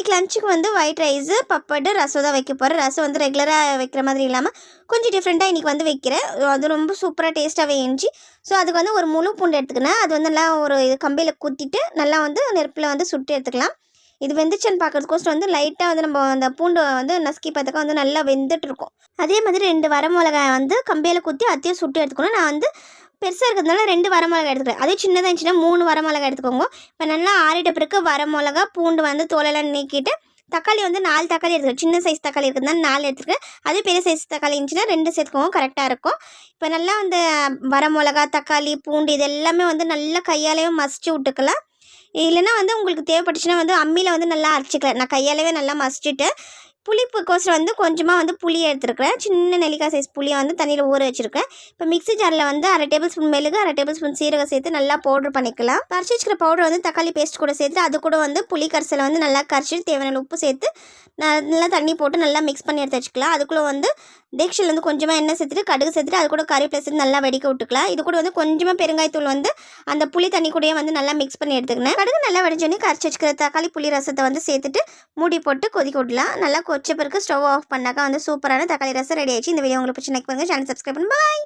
இன்றைக்கி லஞ்சுக்கு வந்து ஒயிட் ரைஸு பப்படு ரசம் தான் வைக்க போகிறேன். ரசம் வந்து ரெகுலராக வைக்கிற மாதிரி இல்லாமல் கொஞ்சம் டிஃப்ரெண்ட்டாக இன்றைக்கி வந்து வைக்கிறேன். அது ரொம்ப சூப்பராக டேஸ்ட்டாகவே இருந்துச்சு. ஸோ அதுக்கு வந்து ஒரு முழு பூண்டு எடுத்துக்கினேன். அது வந்து நல்லா ஒரு கம்பியில் குத்திட்டு நல்லா வந்து நெருப்பில் வந்து சுட்டு எடுத்துக்கலாம். இது வெந்துச்சுன்னு பார்க்குறதுக்கோசரம் வந்து லைட்டாக வந்து நம்ம அந்த பூண்டு வந்து நசுக்கி பார்த்தாக்கா வந்து நல்லா வெந்துட்டு இருக்கும். அதே மாதிரி 2 வரமிளகாய் வந்து கம்பியில் குத்தி அதையும் சுட்டு எடுத்துக்கணும். நான் வந்து பெருசாக இருக்கிறதுனால 2 வரமிளகாய் எடுத்துக்கிறேன். அதே சின்னதாக இருந்துச்சுன்னா 3 வரமிளகாய் எடுத்துக்கோங்க. இப்போ நல்லா ஆறிட்ட பிறகு வரமிளகா பூண்டு வந்து தோலெல்லாம் நீக்கிட்டு தக்காளி வந்து 4 தக்காளி எடுத்துக்கிறேன். சின்ன சைஸ் தக்காளி இருக்கிறதுனால 4 எடுத்துக்கிறேன். அதே பெரிய சைஸ் தக்காளி இருந்துச்சுன்னா 2 சேர்த்துக்கோங்க, கரெக்டாக இருக்கும். இப்போ நல்லா அந்த வரமிளகா தக்காளி பூண்டு இது எல்லாமே வந்து நல்லா கையாலேயே மசிச்சு விட்டுக்கலாம். இல்லைன்னா வந்து உங்களுக்கு தேவைப்பட்டுச்சுன்னா வந்து அம்மியில் வந்து நல்லா அரைச்சிக்கலாம். நான் கையாலவே நல்லா மசிச்சுட்டு புளிப்புக்கோசரம் வந்து கொஞ்சமாக வந்து புளி எடுத்துருக்கிறேன். சின்ன நெல்லிக்காய் சைஸ் புளியை வந்து தண்ணியில் ஊற வச்சுருக்கேன். இப்போ மிக்ஸி ஜாரில் வந்து 1/2 டேபிள் ஸ்பூன் மெழுகு 1/2 டேபிள் ஸ்பூன் சீரகம் சேர்த்து நல்லா பவுட்ரு பண்ணிக்கலாம். கரைச்சி வச்சுக்கிற பவுடர் வந்து தக்காளி பேஸ்ட் கூட சேர்த்து அது கூட வந்து புளி கரைசலை வந்து நல்லா கரைச்சிட்டு தேவையான உப்பு சேர்த்து நல்லா தண்ணி போட்டு நல்லா மிக்ஸ் பண்ணி எடுத்து வச்சுக்கலாம். அதுக்குள்ளே வந்து தேக்ஷில் வந்து கொஞ்சமாக எண்ணெய் சேர்த்துட்டு கடுகு சேர்த்துட்டு அது கூட கறிவேப்பிலை சேர்த்து நல்லா வெடிக்க விட்டுக்கலாம். இது கூட வந்து கொஞ்சமாக பெருங்காயத்தூள் வந்து அந்த புளி தண்ணி கூடயே வந்து நல்லா மிக்ஸ் பண்ணி எடுத்துக்கினேன். கடுகு நல்லா வெடிச்சோடனே கரைச்சி வச்சுக்கிற தக்காளி புளி ரசத்தை வந்து சேர்த்துட்டு மூடி போட்டு கொதிக்க விடலாம். நல்லா கொச்ச பிறகு ஸ்டவ் ஆஃப் பண்ணாக்கா வந்து சூப்பரான தக்காளி ரசம் ரெடி ஆயிடுச்சு. இந்த வீடியோ உங்களுக்கு பிடிச்சி லைக் பண்ணுங்கள், சேனல் சப்ஸ்கிரைப் பண்ணுங்க. பாய்.